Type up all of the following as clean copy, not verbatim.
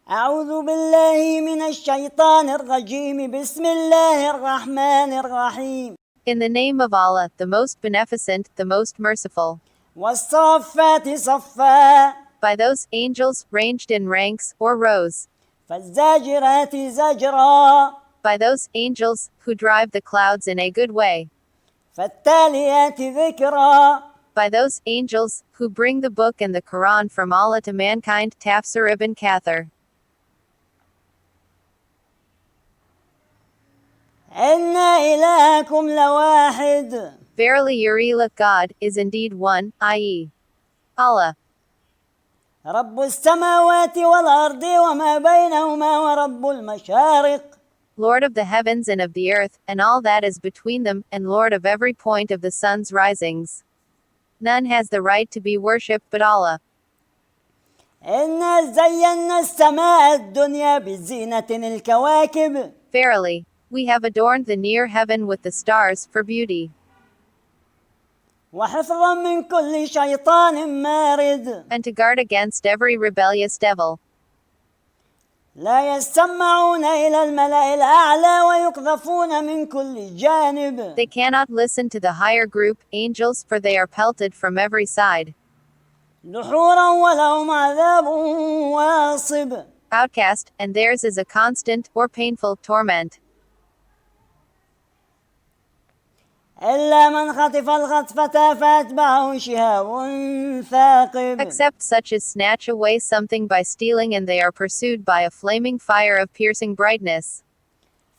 أعوذ بالله من الشيطان الرجيم بسم الله الرحمن الرحيم In the name of Allah, the most beneficent, the most merciful. والصافات صفا By those angels ranged in ranks or rows. فالزاجرات زجرا By those angels who drive the clouds in a good way. فالتاليات ذكرا By those angels who bring the book and the Qur'an from Allah to mankind. Tafsir ibn Kathir. إن إلهكم لواحد Verily your ilah, God, is indeed one, i.e. Allah. رب السماوات والأرض وما بينهما ورب المشارق Lord of the heavens and of the earth, and all that is between them, and Lord of every point of the sun's risings. None has the right to be worshipped but Allah. إنا زينا السماء الدنيا بزينة الكواكب Verily, we have adorned the near heaven with the stars for beauty, وحفظا من كل شيطان مارد and to guard against every rebellious devil. لا يستمعون إلى الملأ الأعلى ويقذفون من كل جانب They cannot listen to the higher group, angels, for they are pelted from every side. دحورا ولهم عذاب واصب Outcast, and theirs is a constant, or painful, torment. إلا من خطف الخطفة فأتبعه شهاب ثاقب Except such as snatch away something by stealing and they are pursued by a flaming fire of piercing brightness.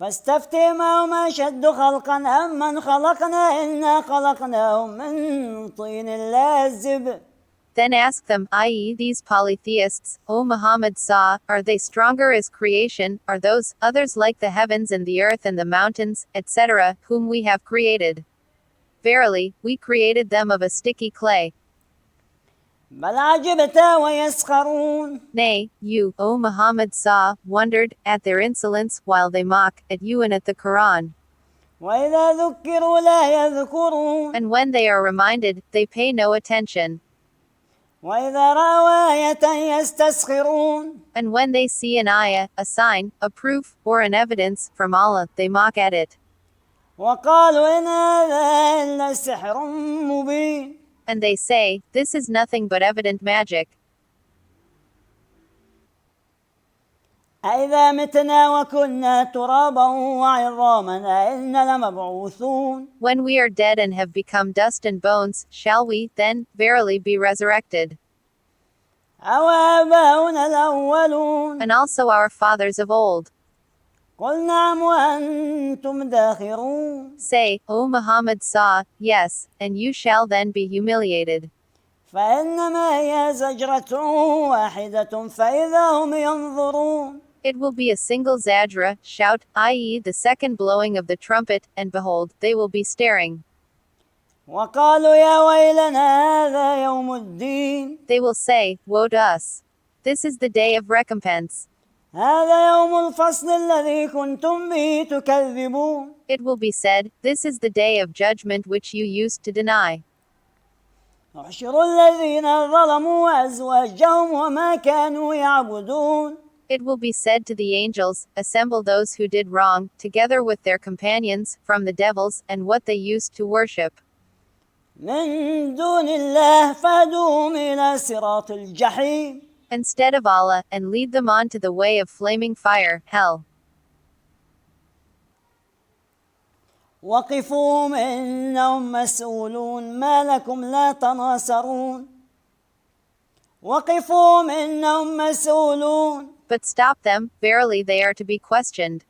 فاستفتهم أهم أشد خلقا أم من خلقنا إنا خلقناهم من طين لازب Then ask them, i.e., these polytheists, O Muhammad saw, are they stronger as creation, are those, others like the heavens and the earth and the mountains, etc., whom we have created? Verily, we created them of a sticky clay. بل عجبت ويسخرون Nay, you, O Muhammad saw, wondered, at their insolence, while they mock, at you and at the Qur'an. وإذا ذكروا لا يذكرون And when they are reminded, they pay no attention. وإذا رأوا آية يستسخرون And when they see an ayah, a sign, a proof, or an evidence, from Allah, they mock at it. وقالوا إن هذا إلا سحر مبين And they say, this is nothing but evident magic. أإذا متنا وكنا ترابا وعظاما أإنا لمبعوثون When we are dead and have become dust and bones, shall we, then, verily be resurrected? أو آباؤنا الأولون And also our fathers of old. قل نعم وأنتم داخرون Say, O Muhammad saw, yes, and you shall then be humiliated. فإنما هي زجرة واحدة فإذا هم ينظرون It will be a single zajra, shout, i.e., the second blowing of the trumpet, and behold, they will be staring. وقالوا يا ويلنا هذا يوم الدين They will say, woe to us. This is the day of recompense. هذا يوم الفصل الذي كنتم به تكذبون It will be said, this is the day of judgment which you used to deny. احشروا الذين ظلموا وأزواجهم وما كانوا يعبدون It will be said to the angels, assemble those who did wrong, together with their companions, from the devils, and what they used to worship. من دون الله فهدوهم إلى صراط الجحيم Instead of Allah, and lead them on to the way of flaming fire, hell. وقفوهم إنهم مسؤولون ما لكم لا تناصرون وقفوهم إنهم مسؤولون But stop them, verily they are to be questioned.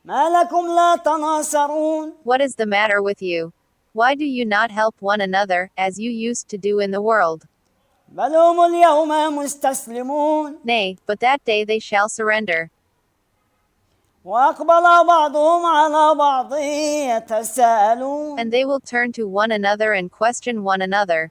ما لكم لا تناصرون What is the matter with you? Why do you not help one another, as you used to do in the world? بل هم اليوم مستسلمون Nay, but that day they shall surrender. وأقبل بعضهم على بعض يتساءلون And they will turn to one another and question one another.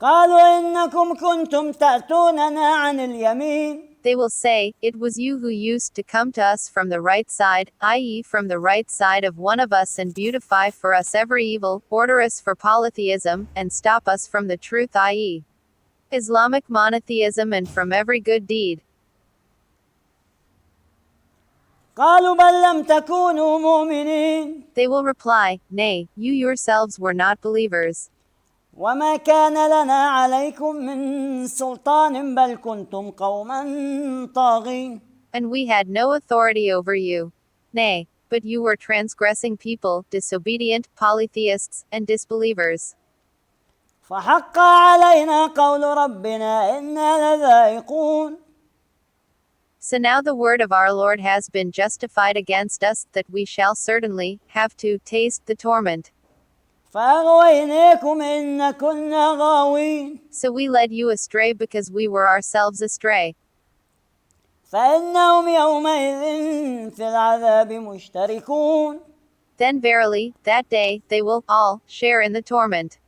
قالوا إنكم كنتم تأتوننا عن اليمين They will say, it was you who used to come to us from the right side, i.e., from the right side of one of us, and beautify for us every evil, order us for polytheism, and stop us from the truth, i.e., Islamic monotheism and from every good deed. قالوا بل لم تكونوا مؤمنين They will reply, Nay, you yourselves were not believers. وما كان لنا عليكم من سلطان بل كنتم قوما طاغين. And we had no authority over you. Nay, but you were transgressing people, disobedient, polytheists, and disbelievers. فحق علينا قول ربنا إنا لذائقون. So now the word of our Lord has been justified against us, that we shall certainly have to taste the torment. فأغويناكم إن كنا غاوين. So we led you astray because we were ourselves astray. فإنهم يومئذ في العذاب مشتركون. Then verily, that day, they will all share in the torment.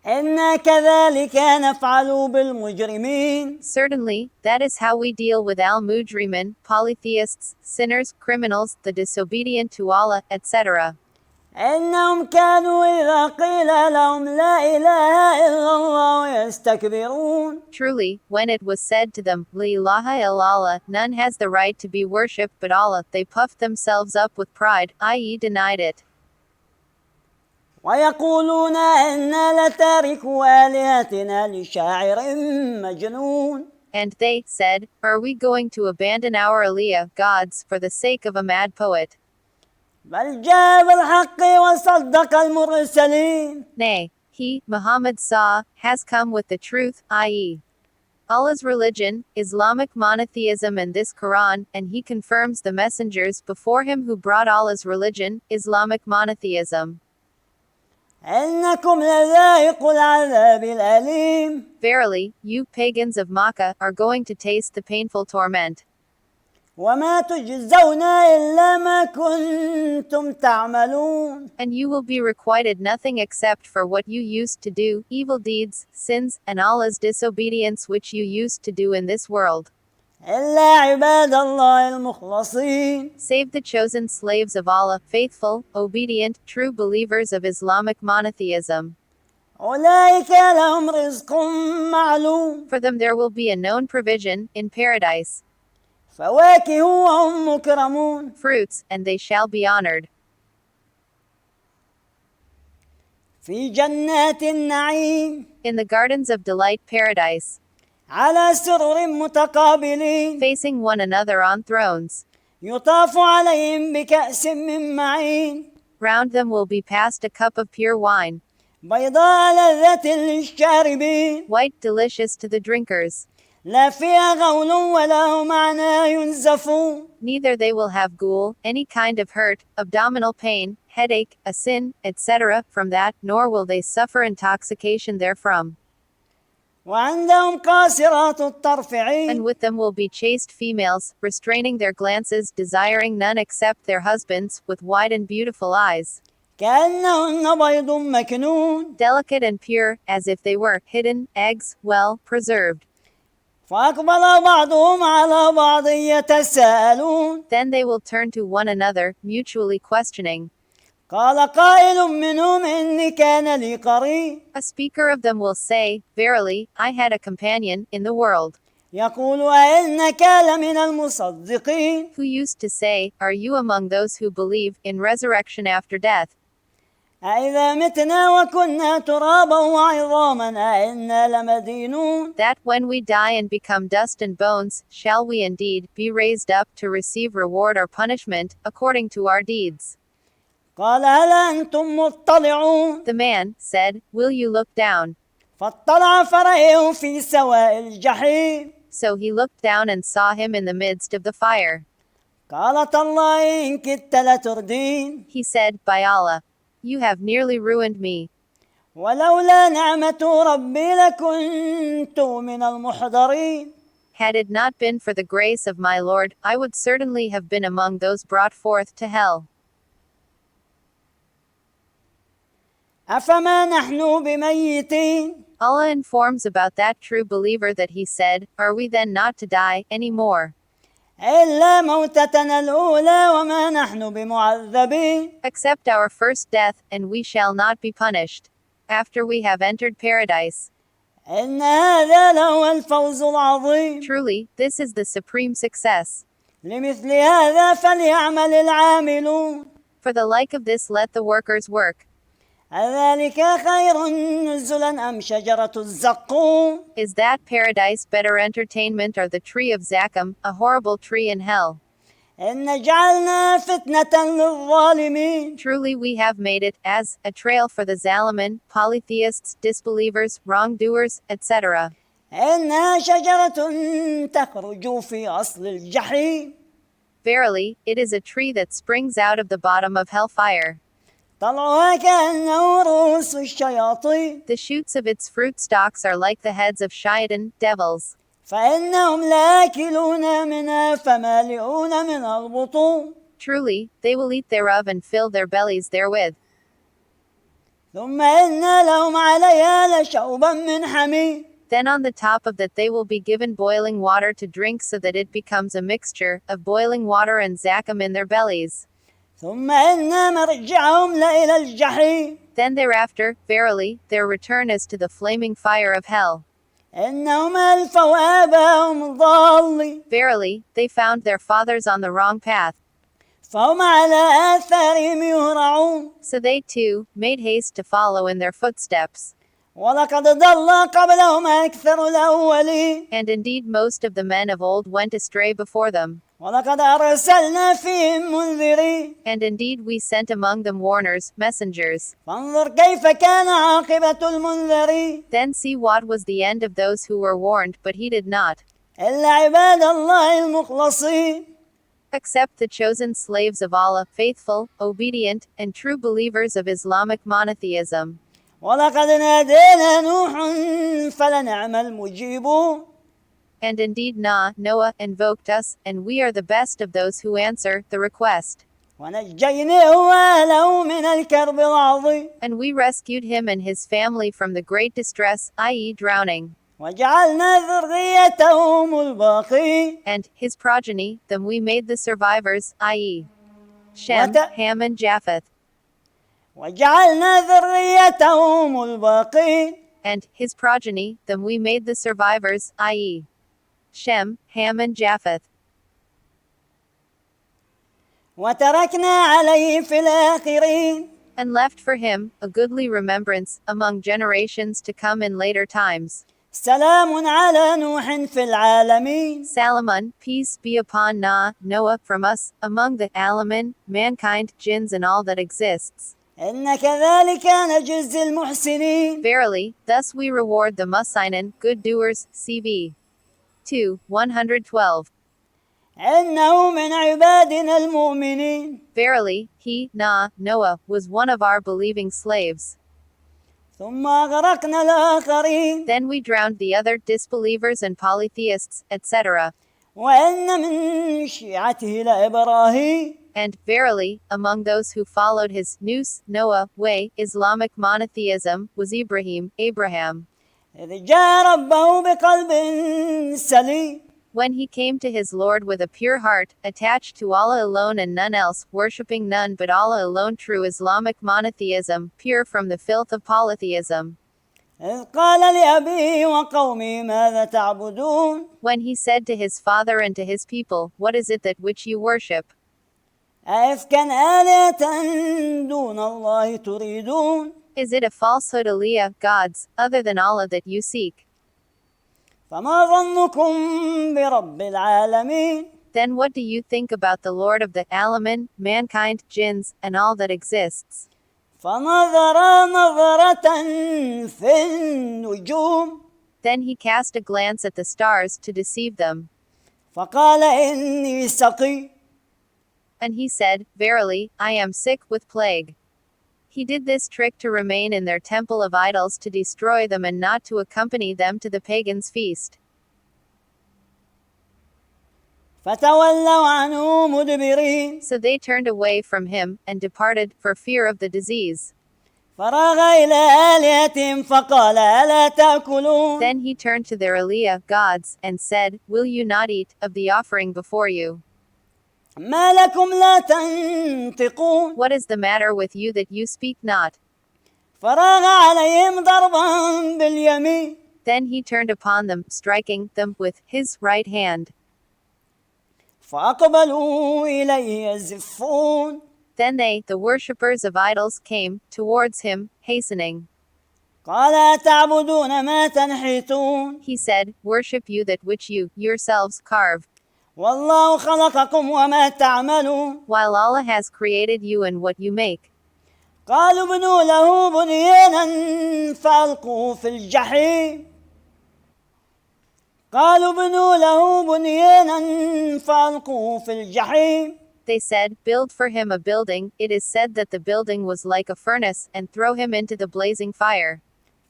إنا كذلك نفعل بالمجرمين. Certainly, that is how we deal with al-mujrimin, polytheists, sinners, criminals, the disobedient to Allah, etc. إنهم كانوا إذا قيل لهم لا إله إلا الله يستكبرون. Truly, when it was said to them, La ilaha illallah, none has the right to be worshipped but Allah, they puffed themselves up with pride, i.e. denied it. ويقولون إنا لتاركو آلهتنا لشاعر مجنون. And they said, Are we going to abandon our aliyah, gods, for the sake of a mad poet? بل جاء بالحق وصدق المرسلين. Nay, he, Muhammad has come with the truth, i.e. Allah's religion, Islamic monotheism and this Qur'an, and he confirms the messengers before him who brought Allah's religion, Islamic monotheism. إنكم لذائقوا العذاب الأليم. Verily, you pagans of Makkah are going to taste the painful torment. وما تجزون إلا ما كنتم تعملون. And you will be requited nothing except for what you used to do, evil deeds, sins, and Allah's disobedience which you used to do in this world. إلا عباد الله المخلصين. Save the chosen slaves of Allah, faithful, obedient, true believers of Islamic monotheism. أولئك لهم رزق معلوم. For them there will be a known provision, in paradise. فواكه وهم مكرمون. Fruits, and they shall be honored. في جنات النعيم. In the gardens of delight paradise. على سرر متقابلين. Facing one another on thrones. يطاف عليهم بكأس من معين. Round them will be passed a cup of pure wine. بيضاء لذة للشاربين. White, delicious to the drinkers. لا فيها غول ولا هم عنها ينزفون. Neither they will have ghoul, any kind of hurt, abdominal pain, headache, a sin, etc., from that, nor will they suffer intoxication therefrom. وعندهم قاصرات الطرف عين. And with them will be chaste females, restraining their glances, desiring none except their husbands, with wide and beautiful eyes. كأنهن بيض مكنون. Delicate and pure, as if they were hidden eggs, well preserved. فأقبل بعضهم على بعض يتساءلون. Then they will turn to one another, mutually questioning. قال قائل منهم إني كان لي قرين. A speaker of them will say, Verily, I had a companion in the world. يقول أئنك لمن المصدقين. Who used to say, Are you among those who believe in resurrection after death? أإذا متنا وكنا ترابا وعظاما أئنا لمدينون. That when we die and become dust and bones, shall we indeed be raised up to receive reward or punishment, according to our deeds? قال هل أنتم مطلعون. The man said, Will you look down? فاطلع فرأيه في سواء الجحيم. So he looked down and saw him in the midst of the fire. قال تالله إن كدت لتردين. He said, By Allah, you have nearly ruined me. ولولا نعمة ربي لكنت من المحضرين. Had it not been for the grace of my Lord, I would certainly have been among those brought forth to hell. أفما نحن بميتين. Allah informs about that true believer that he said, Are we then not to die any more? إلا موتتنا الأولى وما نحن بمعذبين. Except our first death, and we shall not be punished. after we have entered paradise. إن هذا لهو الفوز العظيم. Truly, this is the supreme success. لمثل هذا فليعمل العاملون. For the like of this let the workers work. أذلك خير نزلا أم شجرة الزقوم. Is that paradise better entertainment or the tree of Zakkum, a horrible tree in hell? إن جعلنا فتنة للظالمين. Truly we have made it, as, a trail for the Zalimin, polytheists, disbelievers, wrongdoers, etc. إنها شجرة تخرج في أصل الجحيم. Verily, it is a tree that springs out of the bottom of hellfire. طلعها كأنه رؤوس الشياطين. The shoots of its fruit stalks are like the heads of Shaitan, devils. فإنهم لآكلون منها فمالئون منها البطون. Truly, they will eat thereof and fill their bellies therewith. ثم إن لهم عليها لشوبا من حميم. Then on the top of that they will be given boiling water to drink so that it becomes a mixture of boiling water and Zakkum in their bellies. ثم إن مرجعهم لإلى الجحيم. Then thereafter, verily, their return is to the flaming fire of hell. إنهم ألفوا آباءهم ضالين. Verily, they found their fathers on the wrong path. فهم على آثارهم يهرعون. So they too made haste to follow in their footsteps. ولقد ضل قبلهم أكثر الأولين. And indeed most of the men of old went astray before them. ولقد أرسلنا فيهم منذرين. And indeed we sent among them warners, messengers. فانظر كيف كان عاقبة المنذرين. Then see what was the end of those who were warned, but heeded not. إلا عباد الله المخلصين. Except the chosen slaves of Allah, faithful, obedient, and true believers of Islamic monotheism. ولقد نادينا نوح فلنعم المجيبون. And indeed Noah invoked us, and we are the best of those who answer the request. ونجيناه وأهله من الكرب العظيم. And we rescued him and his family from the great distress, i.e. drowning. وجعلنا ذريته هم الباقين. And his progeny, them we made the survivors, i.e. Shem, What? Ham and Japheth. وجعلنا ذريته هم الباقين. And his progeny, them we made the survivors, i.e. Shem, Ham and Japheth. وتركنا عليه في الآخرين. And left for him a goodly remembrance among generations to come in later times. سلام على نوح في العالمين. Salamun, peace be upon Noah from us, among the alamin, mankind, jinns and all that exists. إن كذلك نجزي المحسنين. Verily, thus we reward the Muhsinin, good doers, CV. 2, 112. إنه من عبادنا المؤمنين. Verily, he, Noah, was one of our believing slaves. ثم أغرقنا الآخرين. Then we drowned the other disbelievers and polytheists, etc. وإن من شيعته لإبراهيم. And, verily, among those who followed his Noah way, Islamic monotheism, was Abraham. إذ جاء ربه بقلب سليم. When he came to his Lord with a pure heart, attached to Allah alone and none else, worshipping none but Allah alone, true Islamic monotheism, pure from the filth of polytheism. إذ قال لأبيه وقومه ماذا تعبدون. When he said to his father and to his people, what is it that which you worship? أئفكا آلهة دون الله تريدون. Is it a falsehood aliyah, gods, other than Allah that you seek? فما ظنكم برب العالمين. Then what do you think about the Lord of the alamin, mankind, jinns, and all that exists? فنظر نظرة في النجوم. Then he cast a glance at the stars to deceive them. فقال إني سقيم. And he said, verily, I am sick with plague. He did this trick to remain in their temple of idols, to destroy them and not to accompany them to the pagans' feast. فتولوا عنه مدبرين. So they turned away from him, and departed, for fear of the disease. فراغ إلى آلهتهم فقال ألا تأكلون. Then he turned to their aliyah, gods, and said, will you not eat of the offering before you? ما لكم لا تنطقون. What is the matter with you that you speak not? فراغ عليهم ضربا باليمين. Then he turned upon them, striking them with his right hand. فأقبلوا إليه يزفون. Then they, the worshippers of idols, came towards him, hastening. قال أتعبدون ما تنحتون. He said, Worship you that which you yourselves carve, والله خلقكم وما تعملون. while Allah has created you and what you make. قالوا ابنوا له بنيانا فألقوه في الجحيم. قالوا ابنوا له بنيانا فألقوه في الجحيم. They said, Build for him a building. It is said that the building was like a furnace, and throw him into the blazing fire.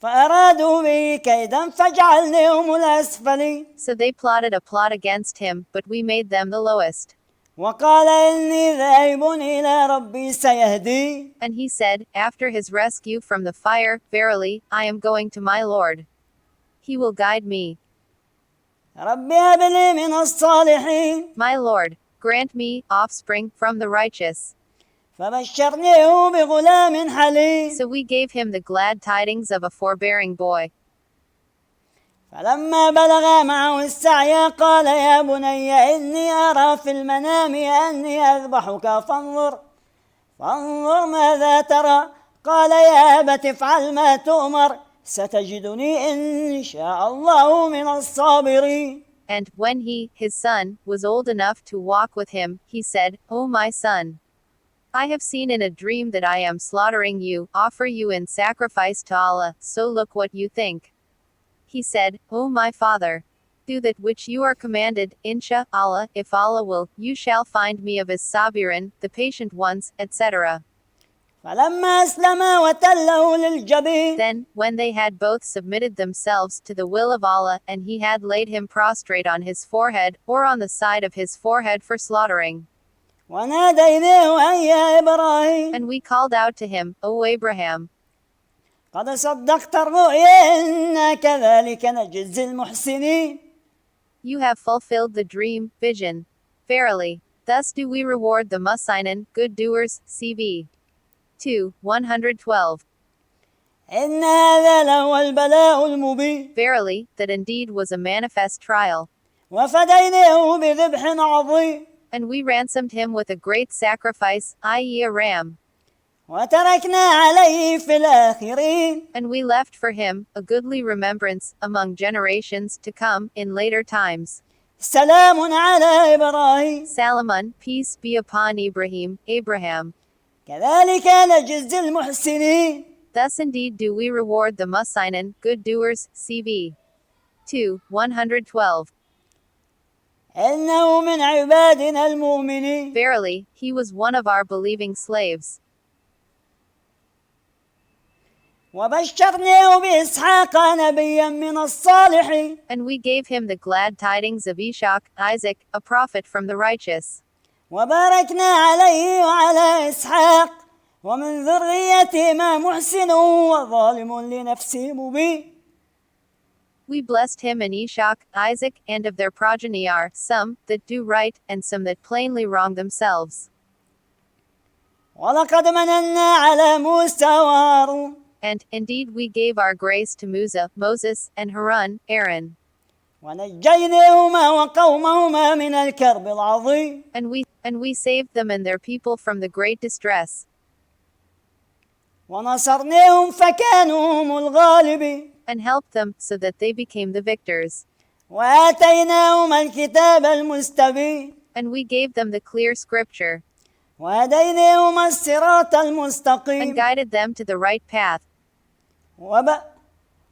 فأرادوا به كيدا فجعلناهم الأسفلين. So they plotted a plot against him, but we made them the lowest. وقال إني ذاهب إلى ربي سيهدين. And he said, after his rescue from the fire, Verily, I am going to my Lord. He will guide me. ربي هب لي من الصالحين. My Lord, grant me offspring from the righteous. فبشرناه بغلام حليم. So we gave him the glad tidings of a forbearing boy. فلما بلغ معه السعي قال يا بني إني أرى في المنام أني أذبحك فانظر ماذا ترى. قال يا أبت افعل ما تؤمر ستجدني إن شاء الله من الصابرين. And when he, his son, was old enough to walk with him, he said, O my son, I have seen in a dream that I am slaughtering you, offer you in sacrifice to Allah, so look what you think. He said, O my father, do that which you are commanded, insha Allah, if Allah will, you shall find me of his sabirin, the patient ones, etc. فلما أسلما وتله للجبين. Then, when they had both submitted themselves to the will of Allah, and he had laid him prostrate on his forehead, or on the side of his forehead for slaughtering. وناديناه أن يا إبراهيم. And we called out to him, O Abraham, قد صدقت الرؤيا إنا كذلك نجزي المحسنين. you have fulfilled the dream, vision. Verily, thus do we reward the Muhsinin, good doers, CB. 2, 112. إن هذا لهو البلاء المبين. Verily, that indeed was a manifest trial. وفديناه بذبح عظيم. And we ransomed him with a great sacrifice, i.e. a ram. وتركنا عليه في الآخرين. And we left for him a goodly remembrance among generations to come in later times. سلام على إبراهيم. Salamun, peace be upon Ibrahim, Abraham. كذلك نجزي المحسنين. Thus indeed do we reward the Muhsinin, good doers, CB. 2, 112. إنه من عبادنا المؤمنين. Verily, he was one of our believing slaves. وبشرناه بإسحاق نبيا من الصالحين. And we gave him the glad tidings of Ishaq, Isaac, a prophet from the righteous. وباركنا عليه وعلى إسحاق ومن ذريتهما محسن وظالم لنفسه مبين. We blessed him and Ishaq, Isaac, and of their progeny are some that do right, and some that plainly wrong themselves. ولقد مننا على موسى وهارون. And, indeed, we gave our grace to Musa, Moses, and Harun, Aaron. ونجيناهما وقومهما من الكرب العظيم. And we saved them and their people from the great distress. ونصرناهم فكانوا هم الغالبين. And helped them, so that they became the victors. وآتيناهما الكتاب المستبين. And we gave them the clear scripture. وهديناهما الصراط And المستقيم. guided them to the right path.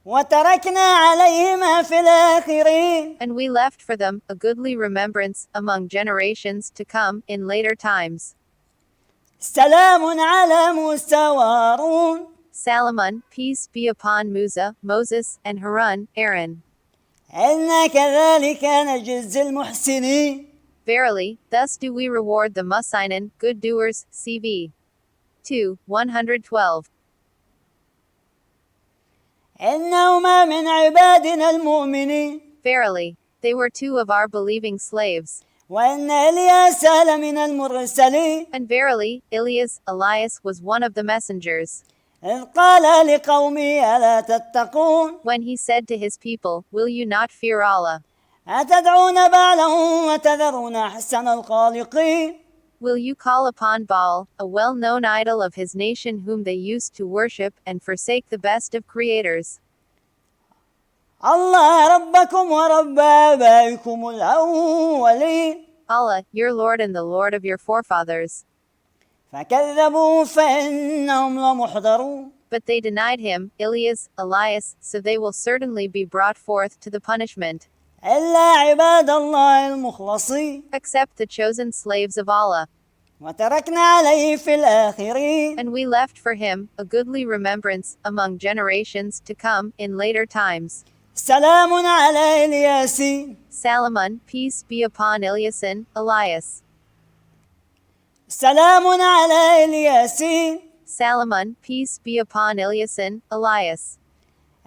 وتركنا عليهما في الآخرين. And we left for them a goodly remembrance among generations to come in later times. سلام على موسى وهارون. Salamun, peace be upon Musa, Moses, and Harun, Aaron. إنا كذلك نجزي المحسنين. Verily, thus do we reward the Muhsinin, good doers, CB. 2, 112. إنهما من عبادنا المؤمنين. Verily, they were two of our believing slaves. وإن إلياس لمن المرسلين. And verily, Elias was one of the messengers. إذ قال لقومه ألا تتقون when he said to his people, Will you not fear Allah? أتدعون بعلا وتذرون أحسن الخالقين Will you call upon Baal, a well-known idol of his nation whom they used to worship, and forsake the best of creators? الله ربكم ورب آبائكم الأولين Allah, your Lord and the Lord of your forefathers. فكذبوا فإنهم لمحضرون. But they denied him, Elias, so they will certainly be brought forth to the punishment. إلا عباد الله المخلصين Except the chosen slaves of Allah. وتركنا عليه في الآخرين. And we left for him a goodly remembrance among generations to come in later times. سلام على الياسين. Salamun, peace be upon Elias. سلام على الياسين. Salamun, peace be upon Elias.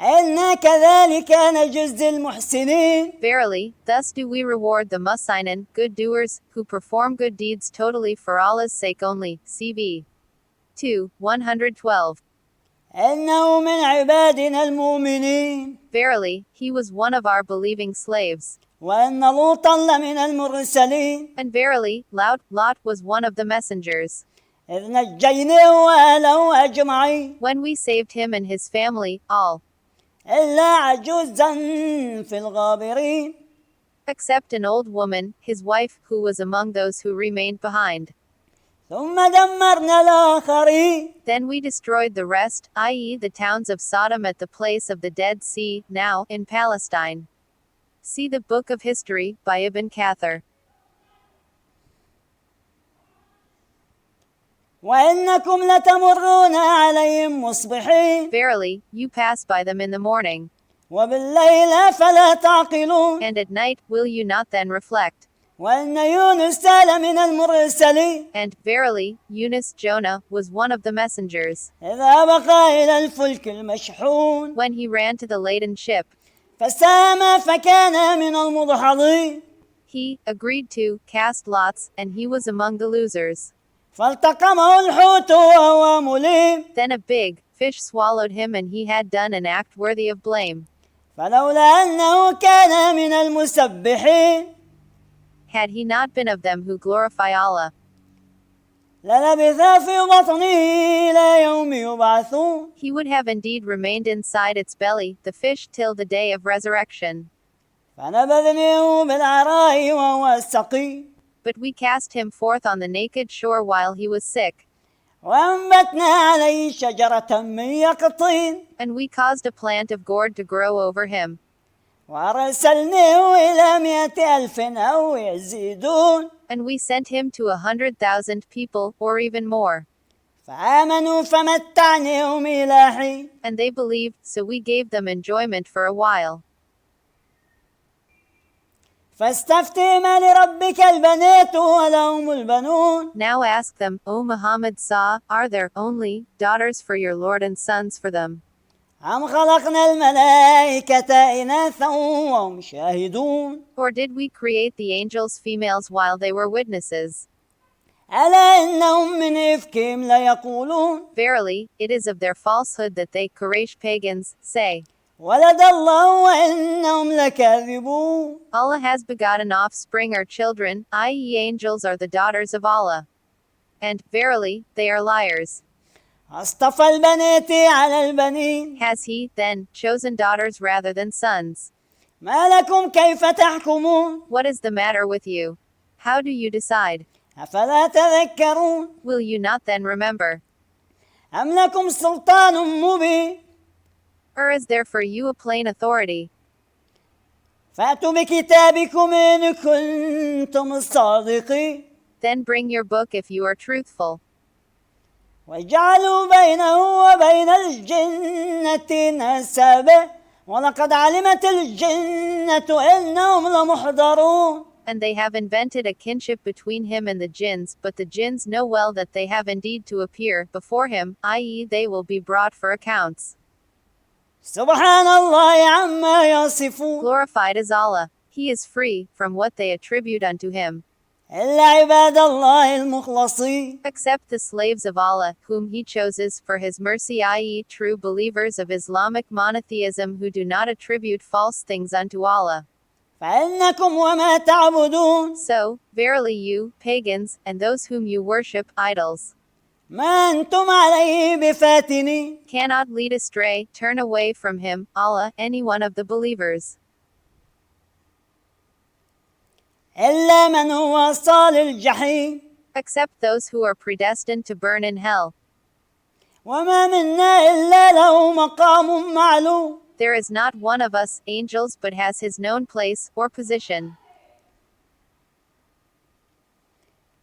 إنا كذلك نجزي المحسنين. Verily, thus do we reward the muhsinin, good doers, who perform good deeds totally for Allah's sake only. CB 2:112. إنه من عبادنا المؤمنين. Verily, he was one of our believing slaves. وإن لوطا لمن المرسلين. And verily, Lot was one of the messengers. إذ نجيناه وأهله أجمعين. When we saved him and his family, all. إلا عجوزا في الغابرين. Except an old woman, his wife, who was among those who remained behind. ثم دمرنا الآخرين. Then we destroyed the rest, i.e., the towns of Sodom at the place of the Dead Sea, now, in Palestine. See the Book of History, by Ibn Kathir. وإنكم لتمرون عليهم مصبحين. Verily, you pass by them in the morning. وبالليل فلا تعقلون. And at night, will you not then reflect? وإن يونس لمن المرسلين. And, verily, Jonah, was one of the messengers. إذا بقى إلى الفلك المشحون. When he ran to the laden ship, فسام فكان من المدحضين. he agreed to cast lots, and he was among the losers. فالتقمه الحوت وهو مليم. Then a big fish swallowed him, and he had done an act worthy of blame. فلولا أنه كان من المسبحين. Had he not been of them who glorify Allah, للبث في بطنه إلى يوم يبعثون. he would have indeed remained inside its belly, the fish, till the day of resurrection. فنبذناه بالعراء وهو سقيم. But we cast him forth on the naked shore while he was sick. وأنبتنا عليه شجرة من يقطين. And we caused a plant of gourd to grow over him. وأرسلناه إلى 100,000 أو يزيدون. And we sent him to 100,000 people, or even more. فآمنوا فمتعناهم إلى حين. And they believed, so we gave them enjoyment for a while. فاستفتهم لربك البنات ولهم البنون. Now ask them, O Muhammad, are there only daughters for your Lord and sons for them? أم خلقنا الملائكة إناثا وهم شاهدون. Or did we create the angels females while they were witnesses? ألا إنهم من إفكهم ليقولون. Verily, it is of their falsehood that they Quraysh pagans say, ولد الله وإنهم لكاذبون. Allah has begotten offspring or children, i.e., angels are the daughters of Allah. And, verily, they are liars. أصطفى البنات على البنين. Has he, then, chosen daughters rather than sons? ما لكم كيف تحكمون. What is the matter with you? How do you decide? أفلا تذكرون. Will you not then remember? أم لكم سلطان مبين. Or is there for you a plain authority? فأتوا بكتابكم إن كنتم الصادقين. Then bring your book if you are truthful. وجعلوا بينه وبين الجنة نسبا ولقد علمت الجنة إنهم لمحضرون. And they have invented a kinship between him and the jinns, but the jinns know well that they have indeed to appear before him, i.e., they will be brought for accounts. سبحان الله عما يصفون. Glorified is Allah. He is free from what they attribute unto him. إلا عباد الله المخلصين. Except the slaves of Allah, whom He chooses for His mercy, i.e., true believers of Islamic monotheism who do not attribute false things unto Allah. فإنكم وما تعبدون So, verily you, pagans, and those whom you worship, idols, ما أنتم عليه بفاتنين cannot lead astray, turn away from Him, Allah, any one of the believers. إلا من هو صال الجحيم Except those who are predestined to burn in hell. وما منا إلا له مقام معلوم. There is not one of us, angels, but has his known place, or position.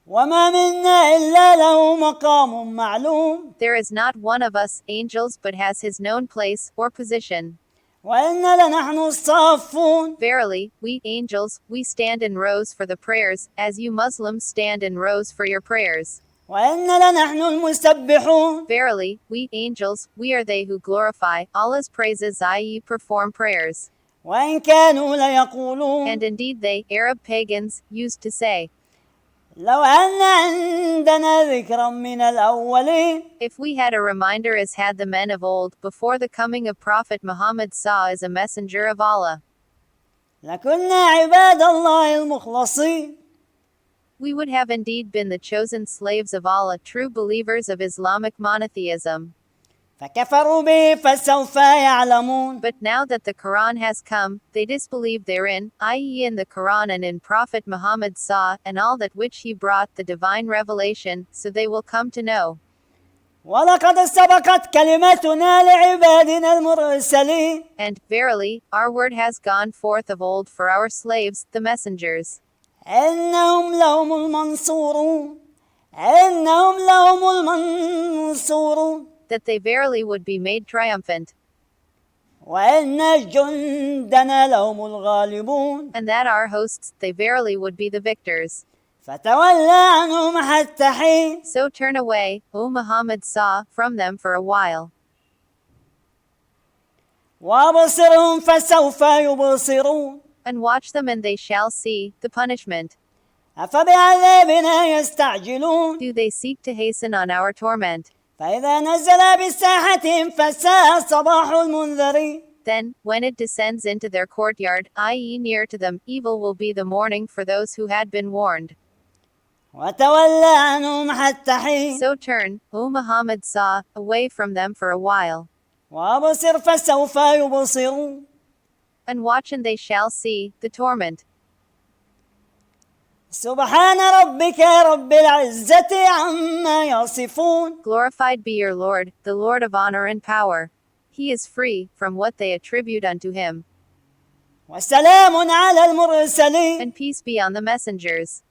وما منا إلا له مقام معلوم. There is not one of us, angels, but has his known place, or position. وإنا لنحن الصافون. Verily, we angels, we stand in rows for the prayers, as you Muslims stand in rows for your prayers. وإنا لنحن المسبحون. Verily, we angels, we are they who glorify Allah's praises, i.e., perform prayers. وإن كانوا ليقولون And indeed they, Arab pagans, used to say, لو أن عندنا ذكرا من الأولين if we had a reminder as had the men of old, before the coming of Prophet Muhammad as a messenger of Allah, لكنا عباد الله المخلصين. we would have indeed been the chosen slaves of Allah, true believers of Islamic monotheism. فكفروا به فسوف يعلمون. But now that the Quran has come, they disbelieve therein, i.e., in the Quran and in Prophet Muhammad and all that which he brought, the divine revelation, so they will come to know. ولقد سبقت كلمتنا لعبادنا المرسلين. And, verily, our word has gone forth of old for our slaves, the messengers. إنهم لهم المنصورون. إنهم لهم المنصورون. That they verily would be made triumphant, وإن جندنا لهم الغالبون. and that our hosts, they verily would be the victors. فتولى عنهم حتى حين. So turn away, O Muhammad from them for a while. وابصرهم فسوف يبصرون. And watch them and they shall see, the punishment. أفبعذابنا يستعجلون. Do they seek to hasten on our torment? فإذا نزل بساحتهم فساء صباح المنذرين. Then, when it descends into their courtyard, i.e., near to them, evil will be the morning for those who had been warned. وتولى عنهم حتى حين. So turn, O Muhammad away from them for a while. وابصر فسوف يبصرون. And watch and they shall see, the torment. سبحان ربك رب العزة عما يصفون. Glorified be your Lord, the Lord of honor and power. He is free from what they attribute unto him. وسلام على المرسلين. And peace be on the messengers.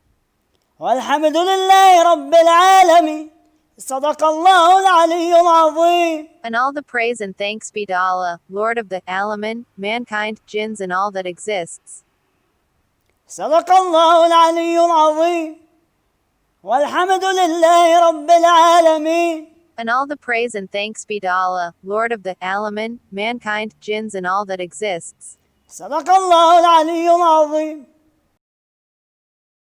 والحمد لله رب العالمين. صدق الله العلي العظيم. And all the praise and thanks be to Allah, Lord of the Alamin, mankind, jinns and all that exists. صدق الله العلي العظيم. والحمد لله رب العالمين. And all the praise and thanks be to Allah, Lord of the Alamin, mankind, jinns and all that exists. صدق الله العلي العظيم.